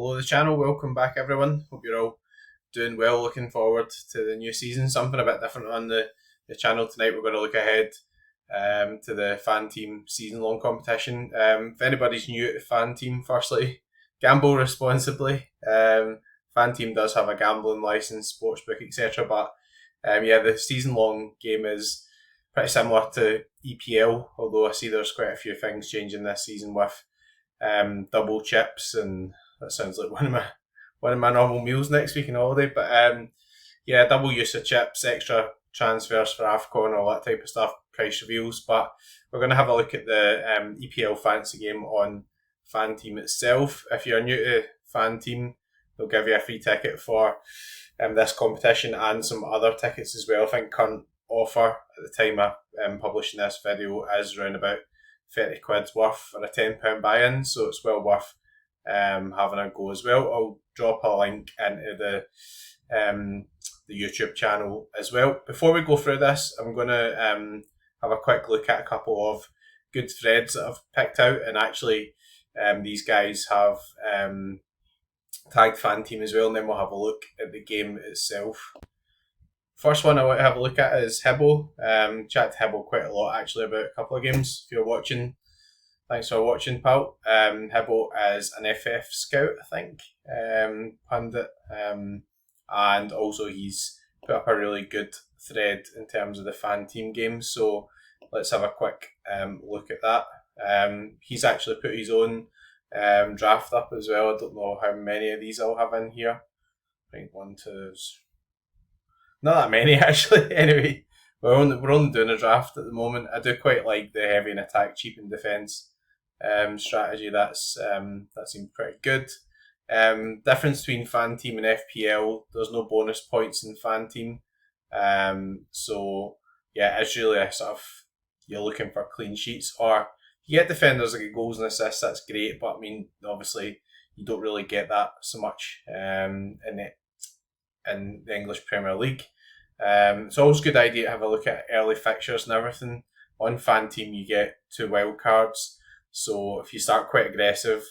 Hello, the channel. Welcome back, everyone. Hope you're all doing well. Looking forward to the new season. Something a bit different on the channel tonight. We're going to look ahead to the Fanteam season-long competition. If anybody's new to Fanteam, firstly, gamble responsibly. Fanteam does have a gambling license, sportsbook, etc. But the season-long game is pretty similar to EPL, although I see there's quite a few things changing this season with double chips, and that sounds like one of my normal meals next week on holiday. But double use of chips, extra transfers for AFCON, all that type of stuff, price reveals. But we're going to have a look at the EPL fantasy game on Fanteam itself. If you're new to Fanteam, they'll give you a free ticket for this competition and some other tickets as well. I think current offer at the time of publishing this video is around about 30 quid's worth for a £10 buy-in, so it's well worth having a go as well. I'll drop a link into the YouTube channel as well. Before we go through this, I'm going to have a quick look at a couple of good threads that I've picked out, and actually these guys have tagged Fanteam as well, and then we'll have a look at the game itself. First one I want to have a look at is Hibbo. Chat to Hibbo quite a lot actually about a couple of games. If you're watching, thanks for watching, pal. Hibbo is an FF scout, I think, pundit, and also he's put up a really good thread in terms of the Fanteam games. So let's have a quick look at that. He's actually put his own draft up as well. I don't know how many of these I'll have in here. I think one, two. Not that many actually. Anyway, we're only doing a draft at the moment. I do quite like the heavy in attack, cheap in defence strategy. That seems pretty good. Difference between Fanteam and FPL: there's no bonus points in Fanteam. So yeah, it's really a sort of, you're looking for clean sheets, or you get defenders that get goals and assists. That's great, but I mean, obviously you don't really get that so much in the English Premier League. It's always a good idea to have a look at early fixtures and everything. On Fanteam you get 2 wild cards, so if you start quite aggressive,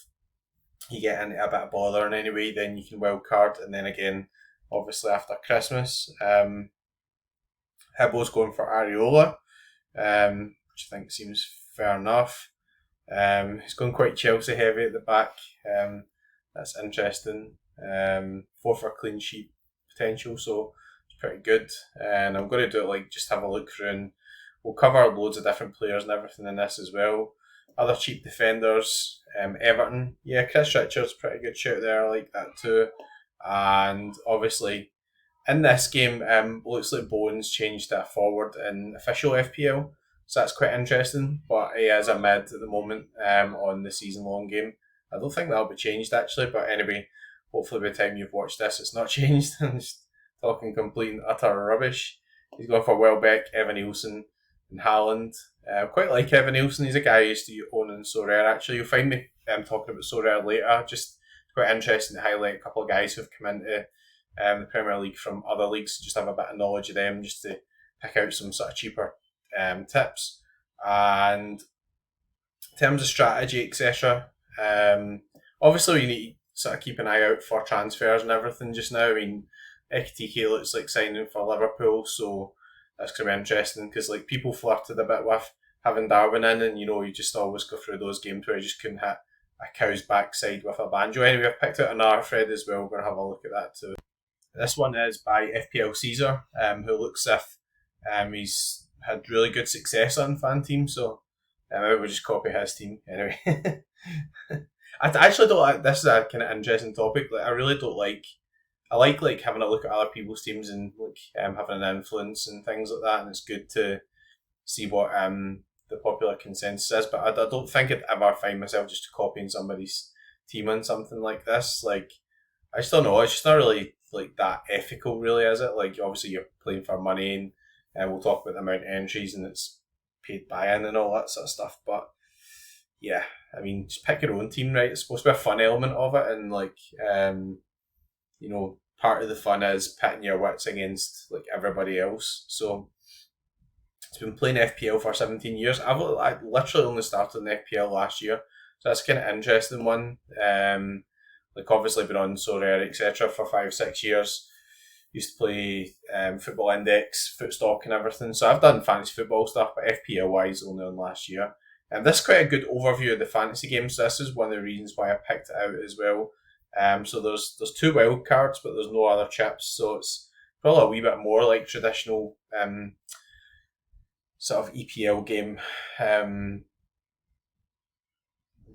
you get into a bit of bother, and anyway then you can wild card, and then again obviously after Christmas. Hibbo's going for Areola, which I think seems fair enough. He's going quite Chelsea heavy at the back. That's interesting. 4 for clean sheet potential, so it's pretty good. And I'm going to do it like just have a look through, and we'll cover loads of different players and everything in this as well. Other cheap defenders, Everton. Yeah, Chris Richards, pretty good shout there. I like that too. And obviously in this game, looks like Bowen's changed to a forward in official FPL, so that's quite interesting. But he is a mid at the moment on the season-long game. I don't think that'll be changed actually, but anyway, hopefully by the time you've watched this, it's not changed. I'm just talking complete and utter rubbish. He's going for Welbeck, Evan Nielsen, and Haaland. Quite like Evan Nielsen. He's a guy I used to own in So Rare. Actually, you'll find me talking about So Rare later. Just quite interesting to highlight a couple of guys who've come into the Premier League from other leagues. Just have a bit of knowledge of them, just to pick out some sort of cheaper tips. And in terms of strategy, etc., obviously you need to sort of keep an eye out for transfers and everything just now. I mean, Ekitike looks like signing for Liverpool, so that's going to be interesting, because like people flirted a bit with having Darwin in, and you just always go through those games where you just couldn't hit a cow's backside with a banjo. Anyway, I've picked out another thread as well. We're going to have a look at that too. This one is by FPL Caesar, who looks as if he's had really good success on Fanteam, so maybe we'll just copy his team anyway. I actually don't like, this is a kind of interesting topic. Like, I really don't like, I like having a look at other people's teams and having an influence and things like that, and it's good to see what the popular consensus is. But I don't think I'd ever find myself just copying somebody's team on something like this. Like, I just don't know. It's just not really like that ethical, really, is it? Like, obviously you're playing for money, and we'll talk about the amount of entries and it's paid buy-in and all that sort of stuff. But yeah, I mean, just pick your own team, right? It's supposed to be a fun element of it, and like, part of the fun is pitting your wits against like everybody else. So it's been playing FPL for 17 years. I literally only started in FPL last year, so that's kind of interesting one. like obviously been on So Rare, etc. for 5-6 years. Used to play Football Index, Footstock and everything. So I've done fantasy football stuff, but FPL wise only on last year. And this is quite a good overview of the fantasy games. So this is one of the reasons why I picked it out as well. So there's 2 wild cards, but there's no other chips. So it's probably a wee bit more like traditional sort of EPL game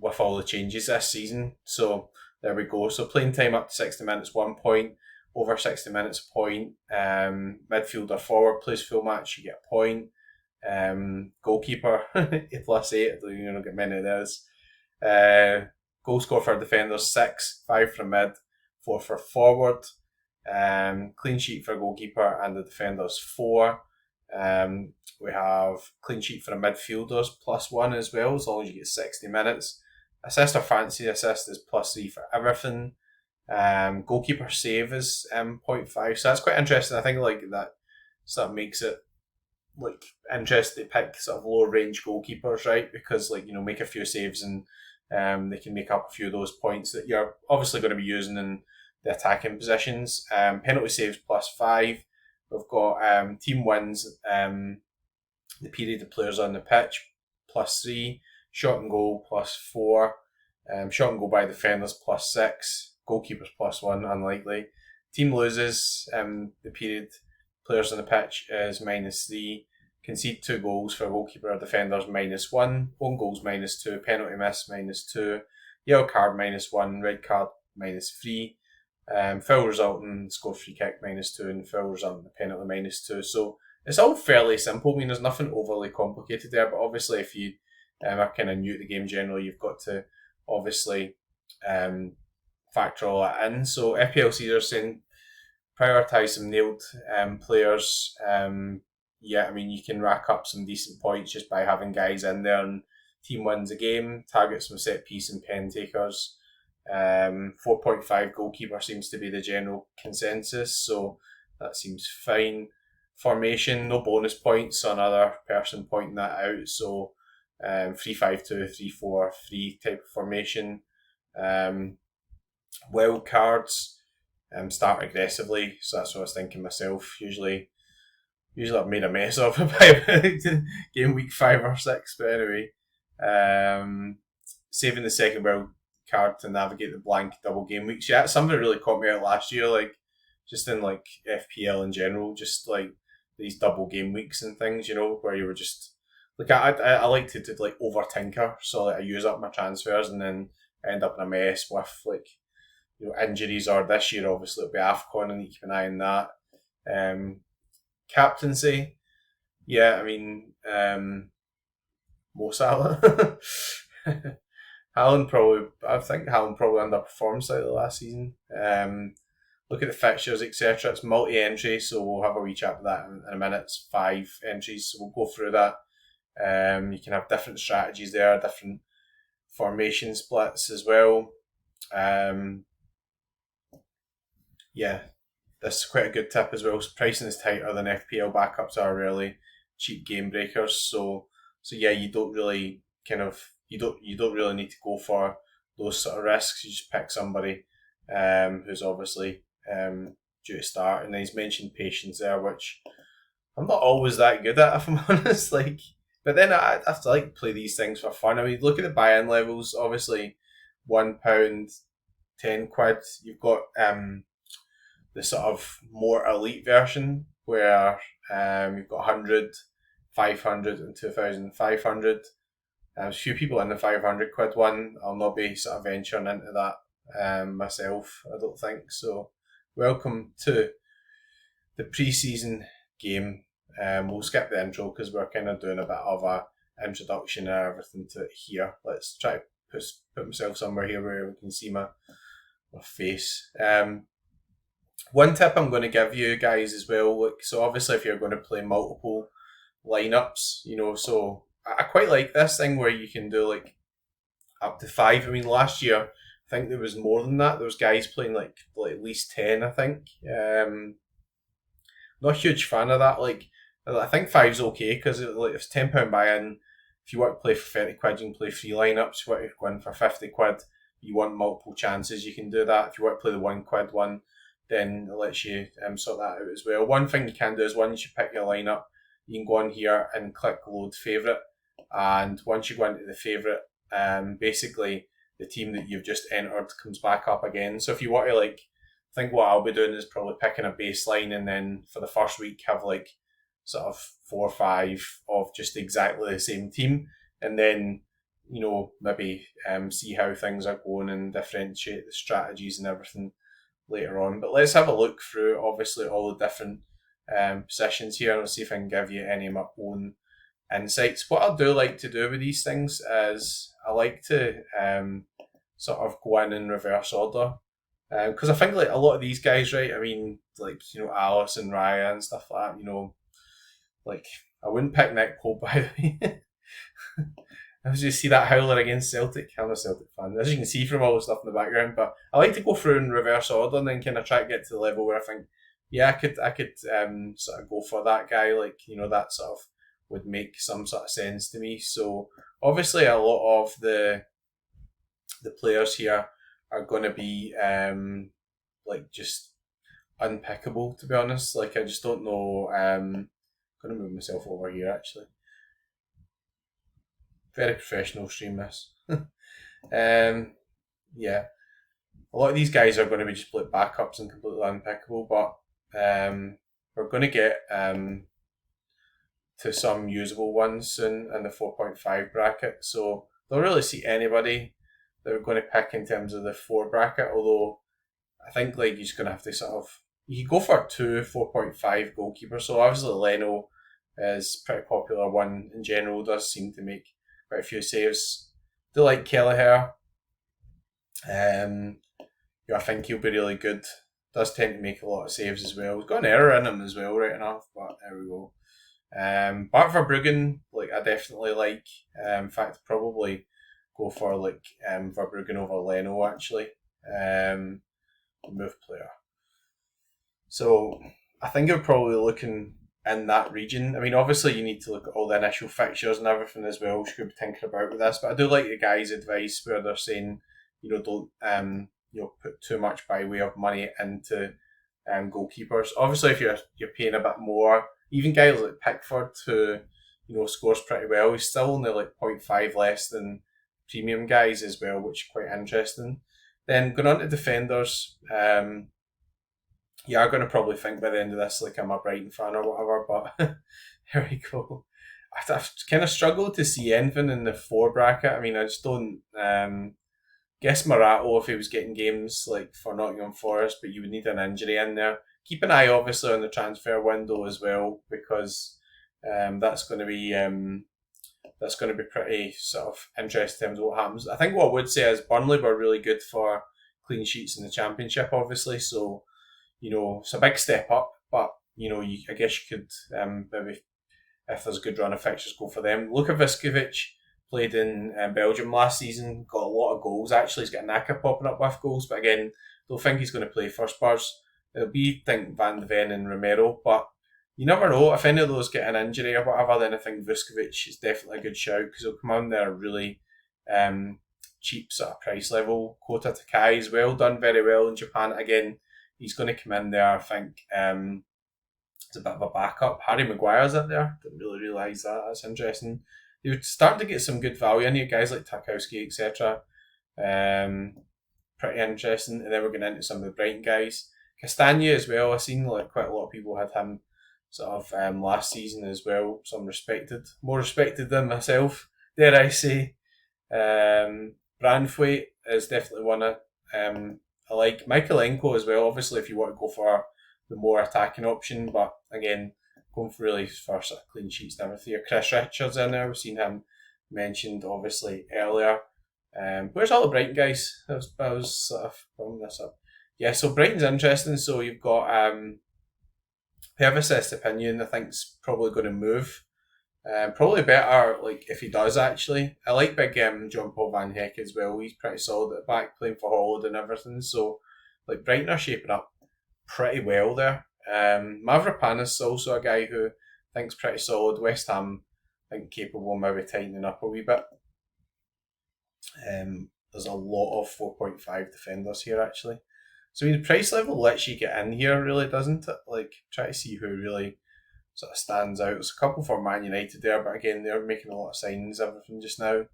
with all the changes this season. So there we go. So playing time up to 60 minutes, 1 point. Over 60 minutes, a point. Midfielder forward plays full match, you get a point. Goalkeeper, A+8, you don't get many of those. Goal score for defenders, 6, 5 for mid, 4 for forward. Clean sheet for goalkeeper and the defenders, 4. We have clean sheet for the midfielders, +1 as well, as long as you get 60 minutes. Assist or fancy assist is +3 for everything. Goalkeeper save is 0.5, so that's quite interesting. I think like that sort of makes it like interesting to pick sort of lower range goalkeepers, right? Because like, you know, make a few saves and they can make up a few of those points that you're obviously going to be using in the attacking positions. Penalty saves +5. We've got team wins the period the players on the pitch +3. Shot and goal +4. Shot and goal by defenders +6. Goalkeepers +1, unlikely. Team loses the period players on the pitch is -3. Concede 2 goals for goalkeeper or defenders -1. Own goals -2. Penalty miss -2. Yellow card -1. Red card -3. Foul resulting score free kick -2 and foul resulting penalty -2. So it's all fairly simple. I mean, there's nothing overly complicated there, but obviously if you are kind of new to the game generally, you've got to obviously factor all that in. So FPLC are saying prioritise some nailed players. Yeah, I mean, you can rack up some decent points just by having guys in there, and team wins a game, target some set piece and pen takers. 4.5 goalkeeper seems to be the general consensus, so that seems fine. Formation, no bonus points, so another person pointing that out. So 3-5-2, 3-4-3 type of formation. Wild cards, start aggressively, so that's what I was thinking myself. Usually I've made a mess of it by game week 5 or 6, but anyway. Saving the second wild card to navigate the blank double game weeks. Yeah, that's something that really caught me out last year, like just in like FPL in general, just like these double game weeks and things, you know, where you were just like I like to like over tinker, so like I use up my transfers and then end up in a mess with like, you know, injuries, or this year obviously it'll be AFCON and you keep an eye on that. Captaincy, yeah, I mean, Mo Salah. I think Haaland probably underperformed slightly last season. Look at the fixtures, etc. It's multi-entry, so we'll have a wee chat about that in a minute. It's 5 entries, so we'll go through that. You can have different strategies there, different formation splits as well. Yeah, this is quite a good tip as well. So pricing is tighter than FPL backups are really cheap game breakers. So yeah, you don't really you don't really need to go for those sort of risks. You just pick somebody who's obviously due to start. And then he's mentioned patience there, which I'm not always that good at, if I'm honest. Like, but then I have to like play these things for fun. I mean, look at the buy-in levels. Obviously, £1, £10. You've got the sort of more elite version where you've got 100, 500 and 2,500. There's a few people in the £500 one. I'll not be sort of venturing into that myself, I don't think. So welcome to the pre-season game. We'll skip the intro because we're kind of doing a bit of a introduction and everything to it here. Let's try to put myself somewhere here where we can see my face. One tip I'm going to give you guys as well, look, so obviously if you're going to play multiple lineups, you know, so I quite like this thing where you can do like up to 5. I mean, last year I think there was more than that. There was guys playing like at least 10, I think. Not a huge fan of that. Like, I think 5's okay because like it's £10 buy-in. If you want to play for £30, you can play 3 lineups. If you want to go in for £50, you want multiple chances, you can do that. If you want to play the £1 one, then it lets you sort that out as well. One thing you can do is once you pick your lineup, you can go on here and click load favourite, and once you go into the favourite, basically the team that you've just entered comes back up again. So if you want to I think what I'll be doing is probably picking a baseline, and then for the first week have sort of 4 or 5 of just exactly the same team, and then maybe see how things are going and differentiate the strategies and everything later on. But let's have a look through obviously all the different positions here, and I'll see if I can give you any of my own insights. What I do like to do with these things is I like to sort of go in reverse order, because I think a lot of these guys, right? I mean, Alice and Raya and stuff like that. I wouldn't pick Nick Pope, by the way. As you see that howler against Celtic, I'm a Celtic fan, as you can see from all the stuff in the background. But I like to go through in reverse order and then kind of try to get to the level where I think, yeah, I could sort of go for that guy. That sort of would make some sort of sense to me. So obviously, a lot of the players here are going to be just unpickable, to be honest. I just don't know. I'm going to move myself over here actually. Very professional stream this. Yeah, a lot of these guys are going to be just backups and completely unpickable, but we're going to get to some usable ones soon in the 4.5 bracket. So don't really see anybody that we're going to pick in terms of the 4 bracket, although I think you're just going to have to you can go for 2 4.5 goalkeepers. So obviously Leno is a pretty popular one in general, does seem to make quite a few saves. Do like Kelleher. I think he'll be really good. Does tend to make a lot of saves as well. He's got an error in him as well, right enough, but there we go. Bart Verbruggen, I definitely like. In fact, probably go for Verbruggen over Leno actually. Move player. So I think I'm probably looking in that region. I mean, obviously you need to look at all the initial fixtures and everything as well, which could be thinking about with this. But I do like the guys' advice where they're saying, don't put too much by way of money into goalkeepers. Obviously, if you're paying a bit more, even guys like Pickford, who scores pretty well, he's still only 0.5 less than premium guys as well, which is quite interesting. Then going on to defenders, you are going to probably think by the end of this I'm a Brighton fan or whatever, but here we go. I've kind of struggled to see anything in the 4 bracket. I mean, I just don't guess Morato if he was getting games for Nottingham Forest, but you would need an injury in there. Keep an eye obviously on the transfer window as well, because that's going to be pretty sort of interesting in terms of what happens. I think what I would say is Burnley were really good for clean sheets in the Championship, obviously, so it's a big step up, but I guess you could maybe, if there's a good run of fixtures, go for them. Luka Viskovic played in Belgium last season, got a lot of goals. Actually, he's got Naka popping up with goals, but again, don't think he's going to play for Spurs. It'll be, Van de Ven and Romero, but you never know. If any of those get an injury or whatever, then I think Vuskovic is definitely a good shout, because he'll come on there really cheap sort of price level. Kota Takai as well, done very well in Japan. Again, he's going to come in there, I think. It's a bit of a backup. Harry Maguire's in there. Didn't really realise that. That's interesting. You're starting to get some good value in here, guys like Tarkowski, etc. Pretty interesting. And then we're getting into some of the Brighton guys. Castagna as well. I've seen quite a lot of people had him sort of last season as well. Some more respected than myself, dare I say. Branthwaite is definitely one I like. Michaelenko as well, obviously, if you want to go for the more attacking option, but again, going for sort of clean sheets and everything. Chris Richards in there, we've seen him mentioned obviously earlier. Where's all the Brighton guys? I was sort of pulling this up. Yeah, so Brighton's interesting. So you've got Pervis Estepinian, I think, is probably going to move. Probably better if he does actually. I like big John Paul Van Heck as well. He's pretty solid at back, playing for Holland and everything. So Brighton are shaping up pretty well there. Mavropanos is also a guy who I think's pretty solid. West Ham, I think, capable of maybe tightening up a wee bit. there's a lot of 4.5 defenders here actually. So I mean, the price level lets you get in here, really, doesn't it? Like, try to see who really sort of stands out. There's a couple for Man United there, but again, they're making a lot of signings, everything just now.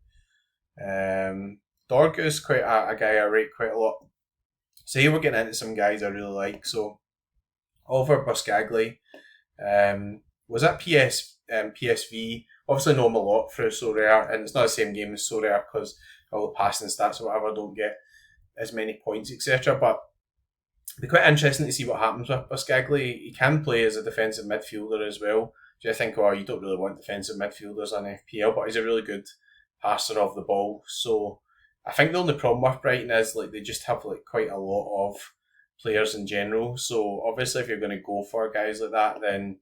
Dorgu is quite a guy I rate quite a lot. So here we're getting into some guys I really like. So Oliver Buscagli was at PSV. Obviously know him a lot through So Rare, and it's not the same game as So Rare because all the passing stats or whatever don't get as many points, etc. But it'll be quite interesting to see what happens with Buscagli. He can play as a defensive midfielder as well. So I think, oh, you don't really want defensive midfielders on FPL, but he's a really good passer of the ball. So I think the only problem with Brighton is like they just have like quite a lot of players in general. So obviously, if you're going to go for guys like that, then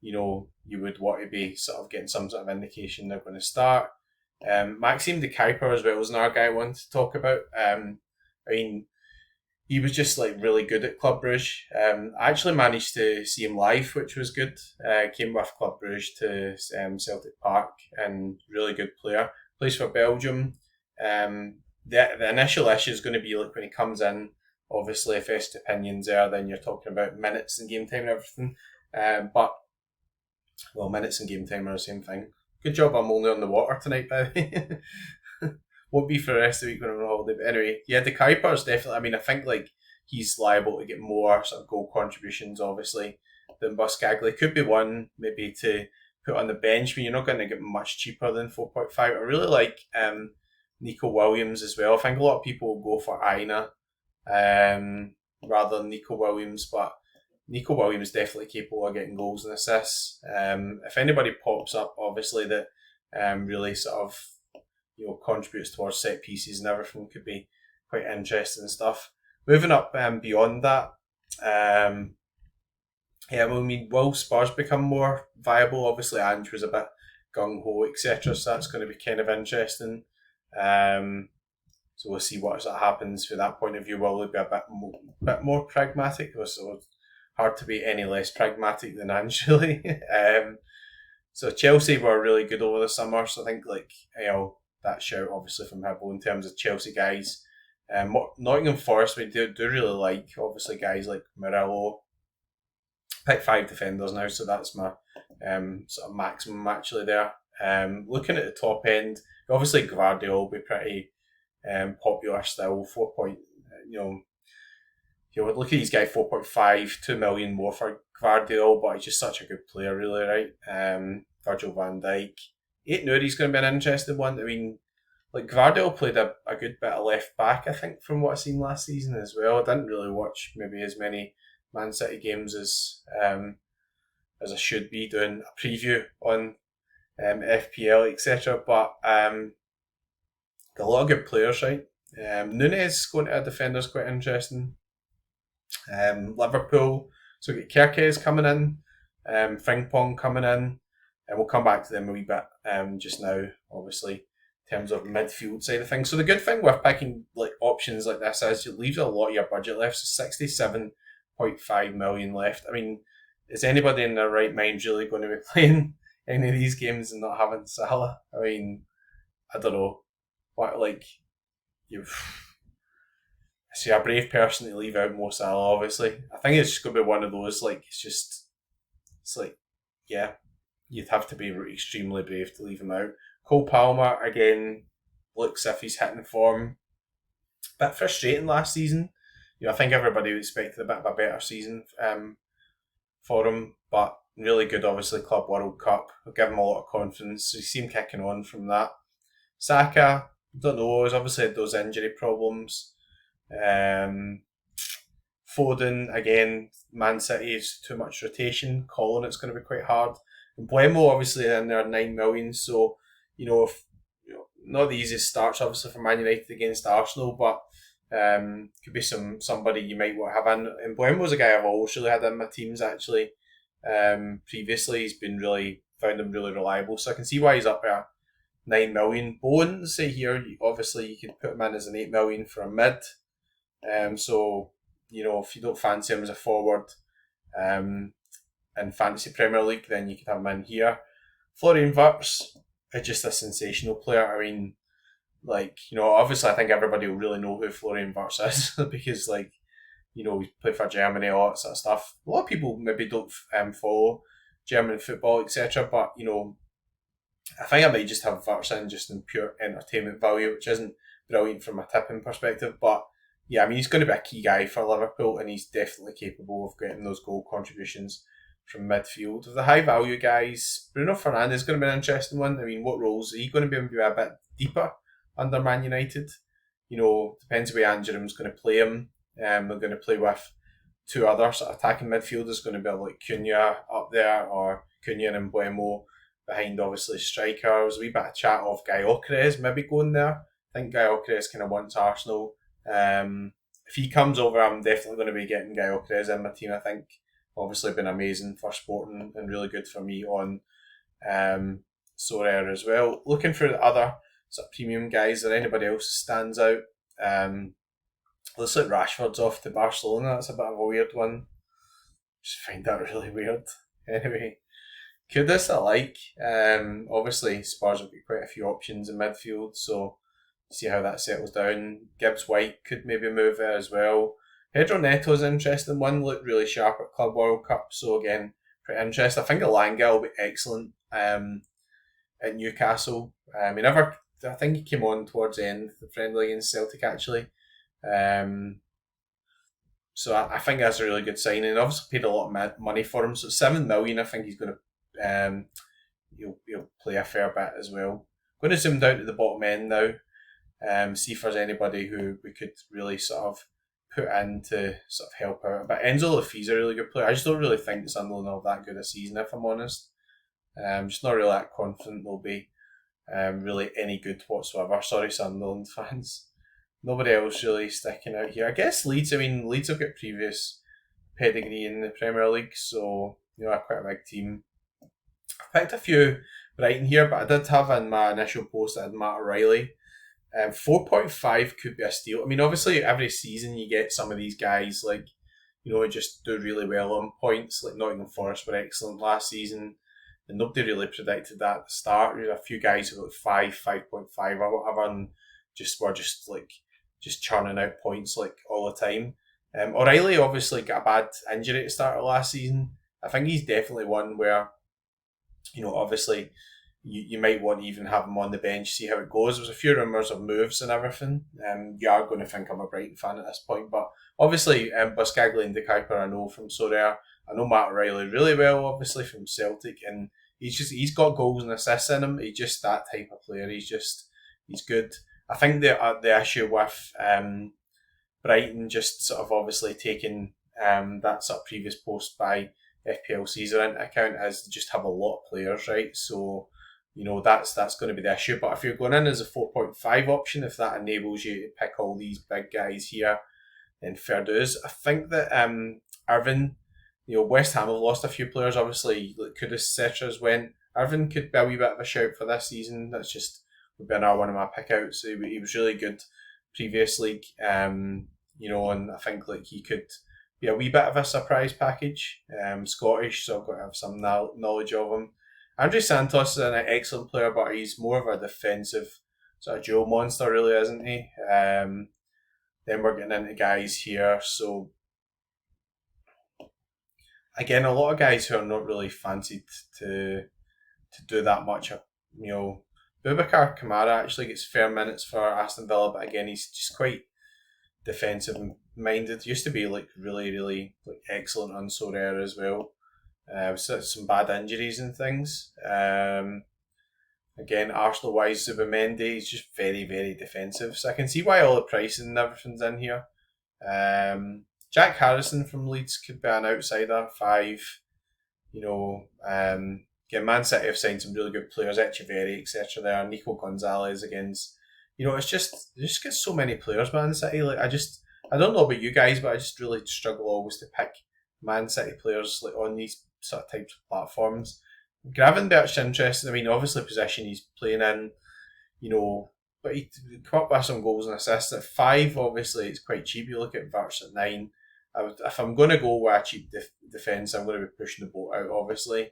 you would want to be sort of getting some sort of indication they're going to start. Maxime de Kuiper as well was another guy I wanted to talk about. I mean, he was just like really good at Club Brugge. I actually managed to see him live, which was good. Came with Club Brugge to Celtic Park, and really good player. Plays for Belgium. The initial issue is going to be like when he comes in. Obviously, if Estepinion's there, then you're talking about minutes and game time and everything. But minutes and game time are the same thing. Good job I'm only on the water tonight, by the way. Won't be for the rest of the week when I'm on holiday. But anyway, yeah, de Kuiper's definitely, I mean, I think like he's liable to get more sort of goal contributions, obviously, than Buscagli. Could be one maybe to put on the bench, but you're not going to get much cheaper than 4.5. I really like Nico Williams as well. I think a lot of people will go for Aina rather than Nico Williams, but Nico Williams is definitely capable of getting goals and assists. If anybody pops up, obviously, that really sort of contributes towards set pieces and everything, could be quite interesting stuff. Moving up beyond that, will Spurs become more viable? Obviously, Ange was a bit gung ho, etc. So that's going to be kind of interesting. So we'll see what happens from that point of view. Will they be a bit more pragmatic? So hard to be any less pragmatic than Ange, really. So Chelsea were really good over the summer. So I think that shout obviously from Hibbo in terms of Chelsea guys. Nottingham Forest we do really like, obviously, guys like Murillo. Pick 5 defenders now, so that's my sort of maximum actually there. Looking at the top end, obviously Gvardiol will be pretty popular still. 4 point, look at these guys, 4.5, 2 million more for Gvardiol, but he's just such a good player, really, right? Virgil van Dijk. 8 Nuri's going to be an interesting one. I mean, like Gvardiol played a good bit of left back, I think, from what I seen last season as well. I didn't really watch maybe as many Man City games as I should be, doing a preview on FPL, etc. But got a lot of good players, right? Nunez going to a defender is quite interesting. Liverpool, so we get Kerkez coming in, Frimpong coming in, and we'll come back to them a wee bit just now, obviously, in terms of midfield side of things. So the good thing with picking like options like this is it leaves a lot of your budget left, so 67.5 million left. I mean, is anybody in their right mind really going to be playing any of these games and not having Salah? I mean, I don't know. What, like, see, a brave person to leave out Mo Salah, obviously. I think it's just going to be one of those, like, yeah, you'd have to be extremely brave to leave him out. Cole Palmer, again, looks if he's hitting form. Bit frustrating last season. I think everybody expected a bit of a better season for him, but really good, obviously, Club World Cup. I'll give him a lot of confidence, so you see him kicking on from that. Saka, don't know, he's obviously had those injury problems. Foden, again, Man City is too much rotation. Calling it's going to be quite hard. And Buemo, obviously, in there 9 million, so, if not the easiest starts, obviously, for Man United against Arsenal, but could be somebody you might want to have in. And Buemo's a guy I've always really had in my teams, actually. Previously, he's been found him really reliable, so I can see why he's up there. 9 million. Bones, say here, obviously you could put him in as an 8 million for a mid. So, if you don't fancy him as a forward in Fantasy Premier League, then you could have him in here. Florian Wirtz is just a sensational player. I mean, Obviously I think everybody will really know who Florian Wirtz is because we played for Germany, all that sort of stuff. A lot of people maybe don't follow German football, etc. But I think I might just have Wirtz in just in pure entertainment value, which isn't brilliant from a tipping perspective. But yeah, I mean, he's going to be a key guy for Liverpool, and he's definitely capable of getting those goal contributions from midfield. Of the high value guys, Bruno Fernandes is going to be an interesting one. I mean, what roles are he going to be maybe a bit deeper under Man United? Depends where Angerim's going to play him. They're going to play with two other sort of attacking midfielders, going to be like Cunha up there, or Cunha and Mbuemo behind obviously strikers. A wee bit of chat of Guy Okeres maybe going there. I think Guy Okeres kind of wants Arsenal. If he comes over, I'm definitely going to be getting Guy Okeres in my team. I think obviously been amazing for Sporting and really good for me on Sorare as well. Looking for the other sort of premium guys. Or anybody else stands out? Looks like Rashford's off to Barcelona. That's a bit of a weird one. Just find that really weird. Anyway, Kudus I like. Obviously Spurs have got quite a few options in midfield, so see how that settles down. Gibbs White could maybe move there as well. Pedro Neto's an interesting one. Looked really sharp at Club World Cup, so again, pretty interesting. I think Elanga will be excellent at Newcastle. I think he came on towards the end of the friendly against Celtic actually. So I think that's a really good signing. Obviously paid a lot of money for him, so 7 million. I think he's going to he'll play a fair bit as well. Going to zoom down to the bottom end now. See if there's anybody who we could really sort of put in to sort of help out. But Enzo Lafie's a really good player. I just don't really think the Sunderland will have that good a season, if I'm honest. Just not really that confident they'll be really any good whatsoever. Sorry, Sunderland fans. Nobody else really sticking out here. I guess Leeds. I mean, Leeds have got previous pedigree in the Premier League, so quite a big team. I picked a few Brighton here, but I did have in my initial post I had Matt O'Reilly. 4.5 could be a steal. I mean, obviously, every season you get some of these guys who just do really well on points. Like Nottingham Forest were excellent last season, and nobody really predicted that at the start. There were a few guys who were 5.5 or whatever, and were just churning out points all the time. O'Reilly obviously got a bad injury at the start of last season. I think he's definitely one where, obviously you might want to even have him on the bench, see how it goes. There's a few rumours of moves and everything. You are going to think I'm a Brighton fan at this point, but obviously Buscaglia and De Kuiper I know from Sorare. I know Matt O'Reilly really well, obviously from Celtic, and he's got goals and assists in him. He's just that type of player. He's good. I think the issue with Brighton just sort of obviously taking that sort of previous post by FPL Caesar into account is to just have a lot of players, right? So, that's going to be the issue. But if you're going in as a 4.5 option, if that enables you to pick all these big guys here, then fair dues. I think that Irvin, West Ham have lost a few players, obviously, like Kudus, Cetra's went. Irvin could be a wee bit of a shout for this season. That's just would be another one of my pickouts. He was really good previous league, and I think he could be a wee bit of a surprise package. Scottish, so I've got to have some knowledge of him. Andre Santos is an excellent player, but he's more of a defensive sort of dual monster, really, isn't he? Then we're getting into guys here, so again, a lot of guys who are not really fancied to do that much. Boubacar Kamara actually gets fair minutes for Aston Villa, but again, he's just quite defensive minded. Used to be really, really excellent on Sorare as well. Some bad injuries and things. Again, Arsenal wise, Zubimendi is just very, very defensive. So I can see why all the pricing and everything's in here. Jack Harrison from Leeds could be an outsider, 5. Again, Man City have signed some really good players, Echeverri, etc. there. Nico Gonzalez against, it's just, they just get so many players, Man City. I don't know about you guys, but I just really struggle always to pick Man City players on these sort of types of platforms. Gravenberch's interesting. I mean, obviously position he's playing in, but he come up with some goals and assists. At 5, obviously, it's quite cheap. You look at Virch at 9. If I'm going to go with a cheap defence, I'm going to be pushing the boat out, obviously.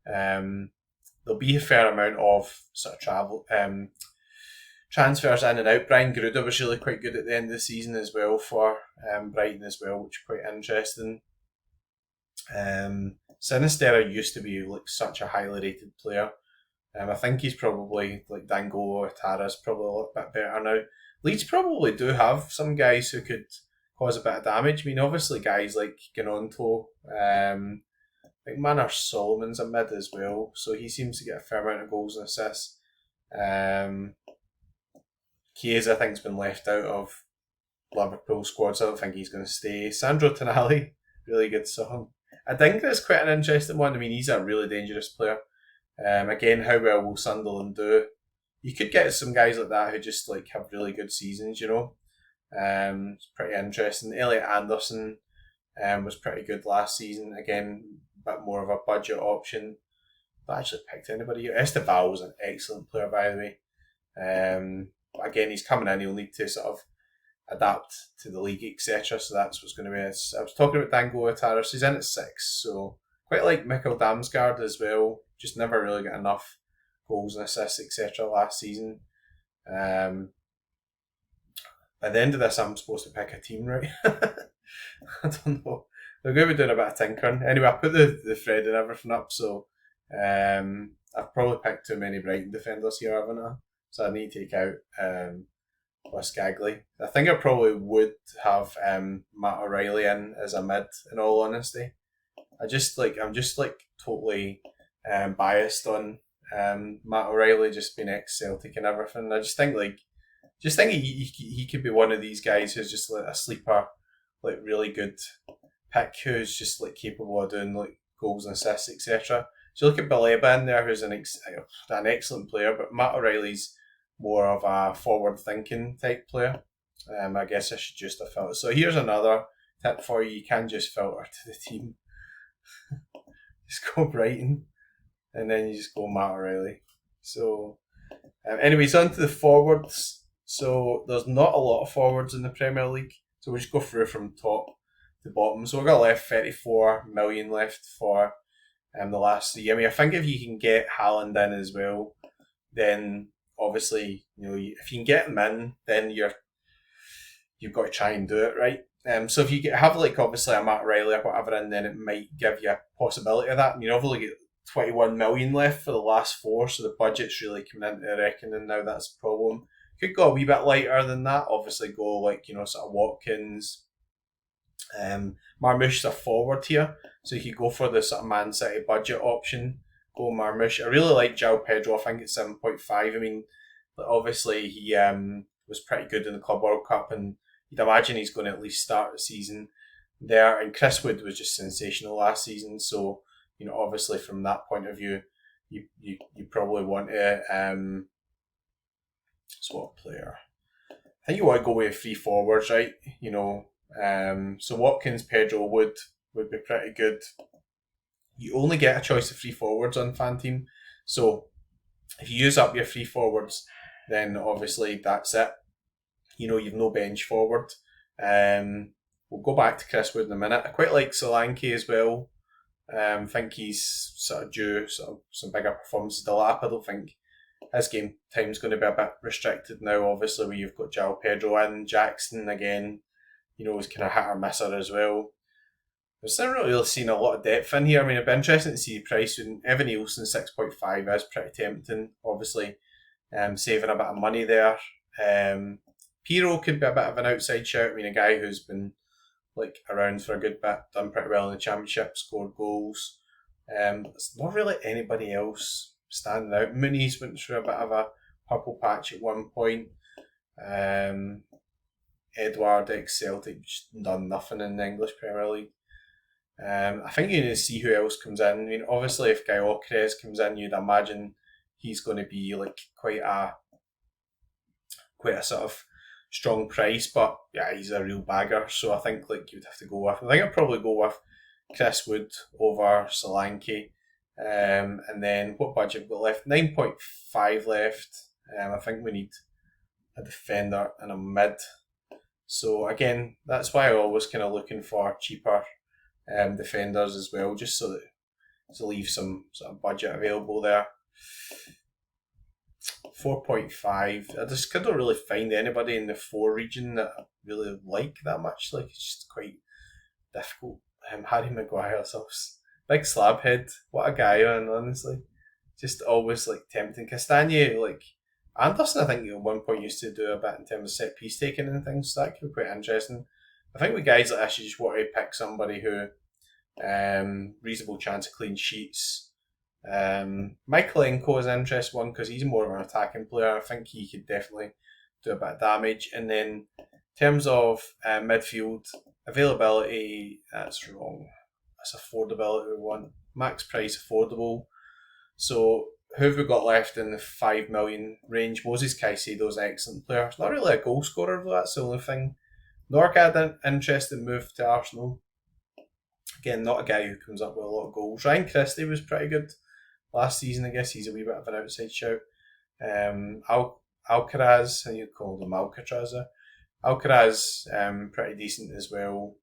There'll be a fair amount of sort of transfers in and out. Brian Gruder was really quite good at the end of the season as well for Brighton as well, which is quite interesting. Sinisterra used to be like such a highly rated player. I think he's probably like Dango Ouattara's probably a little bit better now. Leeds probably do have some guys who could cause a bit of damage. I mean, obviously guys like Gnonto, I think Manor Solomon's a mid as well, so he seems to get a fair amount of goals and assists. Chiesa, I think, has been left out of Liverpool squad, so I don't think he's going to stay. Sandro Tonali, really good song. I think that's quite an interesting one. I mean, he's a really dangerous player. Again, how well will Sunderland do? You could get some guys like that who just like have really good seasons, you know. It's pretty interesting. Elliot Anderson was pretty good last season. Again, a bit more of a budget option. Not actually picked anybody. Esteval was an excellent player, by the way. But again, he's coming in. He'll need to sort of adapt to the league, etc. So that's what's going to be. I was talking about Dango Ouattara. So he's in at 6. So quite like Mikkel Damsgaard as well. Just never really got enough goals and assists, etc. last season. At the end of this, I'm supposed to pick a team, right? I don't know. They're going to be doing a bit of tinkering. Anyway, I put the thread and everything up, so I've probably picked too many Brighton defenders here, haven't I? So I need to take out Skaggley. I think I probably would have Matt O'Reilly in as a mid, in all honesty. I'm just totally biased on Matt O'Reilly just being ex-Celtic and everything. I just think he could be one of these guys who's just like a sleeper, like really good pick who's just like capable of doing like goals and assists, etc. So you look at Baleba in there, who's an excellent player, but Matt O'Reilly's more of a forward-thinking type player. I guess I should just have filtered. So here's another tip for you. You can just filter to the team. Just go Brighton, and then you just go Matt O'Reilly. So anyways, on to the forwards. So there's not a lot of forwards in the Premier League. So we'll just go through from top to bottom. So we've got left 34 million left for the last 3. I mean, I think if you can get Haaland in as well, then obviously, you know, if you can get him in, then you've got to try and do it, right? So if you have like obviously a Matt Riley or whatever in, then it might give you a possibility of that. And you've only got 21 million left for the last 4, so the budget's really coming into the reckoning now. That's a problem. Could go a wee bit lighter than that. Obviously, go like, you know, sort of Watkins. Marmoush's a forward here, so you could go for the sort of Man City budget option. Go Marmoush. I really like João Pedro. I think it's 7.5. I mean, obviously he was pretty good in the Club World Cup, and you'd imagine he's going to at least start the season there. And Chris Wood was just sensational last season, so you know, obviously from that point of view, you probably want to swap player. I think you want to go with 3 forwards, right? You know, so Watkins, Pedro, Wood would be pretty good. You only get a choice of 3 forwards on Fanteam, so if you use up your 3 forwards, then obviously that's it. You know, you've no bench forward. We'll go back to Chris Wood in a minute. I quite like Solanke as well. I think he's sort of due some bigger performances to lap. I don't think his game time's going to be a bit restricted now, obviously, where you've got João Pedro in. Jackson, again, you know, is kind of hit or misser as well. We've still not really seen a lot of depth in here. I mean, it'd be interesting to see the price. Evan Nielsen 6.5 is pretty tempting, obviously, saving a bit of money there. Piro could be a bit of an outside shout. I mean, a guy who's been like around for a good bit, done pretty well in the Championship, scored goals. There's not really anybody else standing out. Mooney's went through a bit of a purple patch at one point. Edward, ex-Celtic, just done nothing in the English Premier League. I think you need to see who else comes in. I mean, obviously, if Gyökeres comes in, you'd imagine he's going to be like quite a sort of strong price, but yeah, he's a real bagger. So I think like you'd have to go with. I think I'd probably go with Chris Wood over Solanke. And then what budget have we got left? 9.5 left. I think we need a defender and a mid. So again, that's why I'm always kind of looking for cheaper defenders as well, just so that to leave some sort of budget available there. 4.5. I just don't really find anybody in the 4 region that I really like that much. Like, it's just quite difficult. Harry Maguire, so big slab head. What a guy, man, honestly. Just always like tempting. Castagna, like Anderson, I think at one point used to do a bit in terms of set piece taking and things, so that could be quite interesting. I think with guys like this, you just want to pick somebody who reasonable chance of clean sheets. Michaelenko is an interesting one because he's more of an attacking player. I think he could definitely do a bit of damage. And then in terms of midfield availability, that's wrong. That's affordability we want. Max price affordable. So who have we got left in the 5 million range? Moses Caicedo's an excellent player. He's not really a goal scorer, though, that's the only thing. Norgard, an interesting move to Arsenal. Again, not a guy who comes up with a lot of goals. Ryan Christie was pretty good last season. I guess he's a wee bit of an outside shout. Alcaraz, and you called him Alcatraz. Alcaraz, pretty decent as well.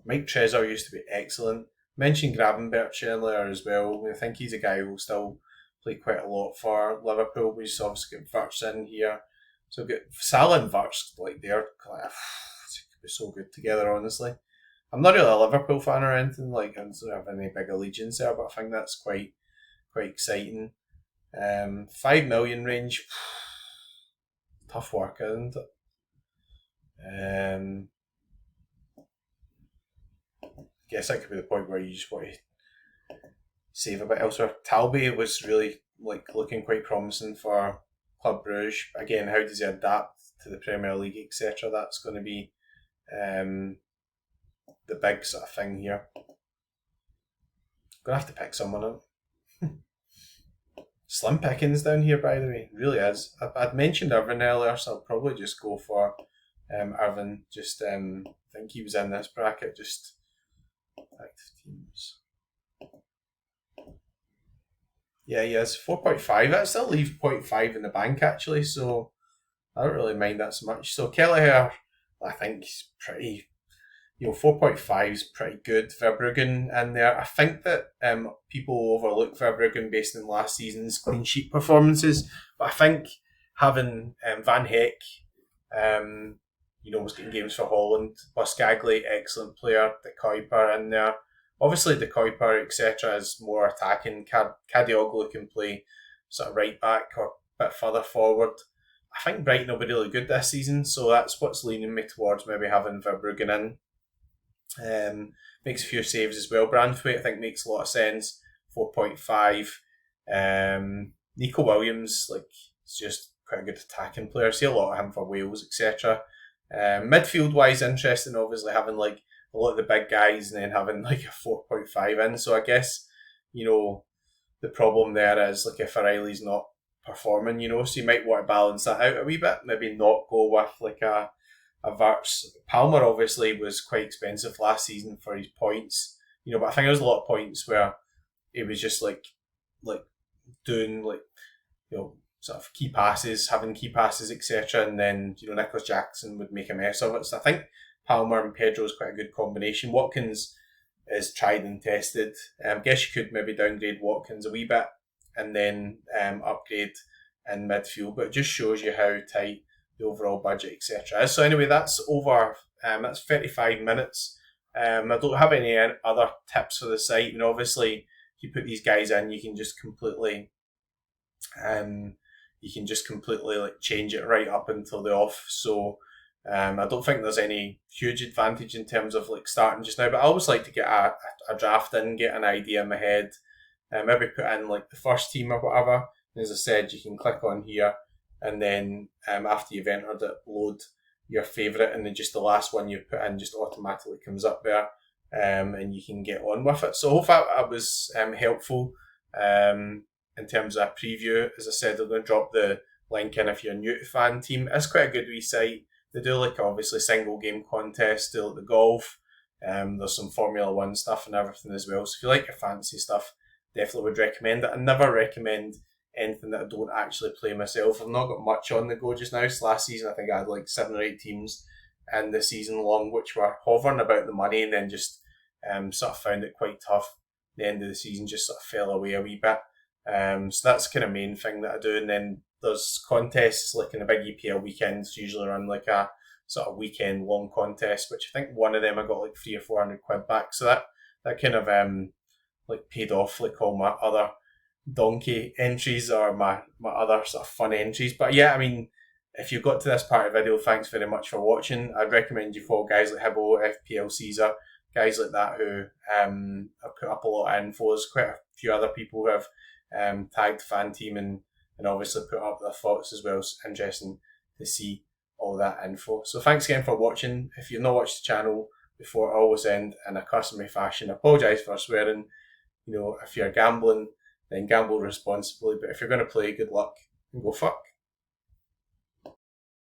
Mike Trezor used to be excellent. Mentioned Gravenberch earlier as well. I think he's a guy who will still play quite a lot for Liverpool. We just obviously get Wirtz in here. So we've got Salah and Wirtz, like they're kind of, it could be so good together, honestly. I'm not really a Liverpool fan or anything, like I don't have any big allegiance there, but I think that's quite exciting. 5 million range, tough work, isn't it? Guess that could be the point where you just want to save a bit elsewhere. Talby was really like looking quite promising for Club Brugge. Again, how does he adapt to the Premier League, etc.? That's going to be the big sort of thing here. Gonna have to pick someone up. Slim pickings down here, by the way, it really is. I'd mentioned Irvin earlier, so I'll probably just go for Irvin. Just think he was in this bracket. Just active teams. Yeah, he is 4.5. That still leaves 0.5 in the bank actually, so I don't really mind that so much. So Kelleher, I think he's pretty. 4.5 is pretty good. Verbruggen in there. I think that people overlook Verbruggen based on last season's clean sheet performances, but I think having Van Heck, was getting games for Holland, Buscagli, excellent player, De Kuiper in there. Obviously, De Kuiper, etc., is more attacking. Kadioglu can play sort of right back or a bit further forward. I think Brighton will be really good this season, so that's what's leaning me towards maybe having Verbruggen in. Makes a few saves as well. Branthwaite, I think, makes a lot of sense. 4.5. Nico Williams, is just quite a good attacking player. See a lot of him for Wales, etc. Midfield wise, interesting. Obviously, having a lot of the big guys and then having a 4.5 in. So I guess the problem there is if O'Reilly's not performing, so you might want to balance that out a wee bit. Maybe not go with a Wirtz. Palmer obviously was quite expensive last season for his points, but I think there was a lot of points where it was just doing sort of key passes, having key passes, etc. And then Nicholas Jackson would make a mess of it. So I think Palmer and Pedro is quite a good combination. Watkins is tried and tested. I guess you could maybe downgrade Watkins a wee bit and then upgrade in midfield, but it just shows you how tight the overall budget, etc. So anyway, that's over. That's 35 minutes. I don't have any other tips for the site. Obviously, if you put these guys in, you can just completely, change it right up until the off. So I don't think there's any huge advantage in terms of starting just now. But I always like to get a draft in, get an idea in my head, maybe put in the first team or whatever. And as I said, you can click on here. And then after you've entered it, load your favourite, and then just the last one you put in just automatically comes up there, and you can get on with it. So hopefully that was helpful in terms of a preview. As I said, I'm going to drop the link in if you're new to Fanteam. It's quite a good wee site. They do obviously single game contests, do the golf. There's some Formula 1 stuff and everything as well. So if you like your fantasy stuff, definitely would recommend it. I never recommend anything that I don't actually play myself. I've not got much on the go just now. So last season I think I had 7 or 8 teams in the season long which were hovering about the money, and then just sort of found it quite tough. The end of the season just sort of fell away a wee bit. So that's kind of main thing that I do. And then there's contests like in the big EPL weekends, usually run like a sort of weekend long contest, which I think one of them I got like 300 or 400 quid back. So that kind of like paid off like all my other donkey entries or my other sort of fun entries. But yeah, I mean, if you've got to this part of the video, thanks very much for watching. I'd recommend you follow guys like Hibbo, FPL Caesar, guys like that who have put up a lot of info. There's quite a few other people who have tagged Fanteam and obviously put up their thoughts as well. It's interesting to see all that info. So thanks again for watching. If you've not watched the channel before, I always end in a customary fashion. I apologise for swearing. You know, if you're gambling, then gamble responsibly. But if you're going to play, good luck and go fuck.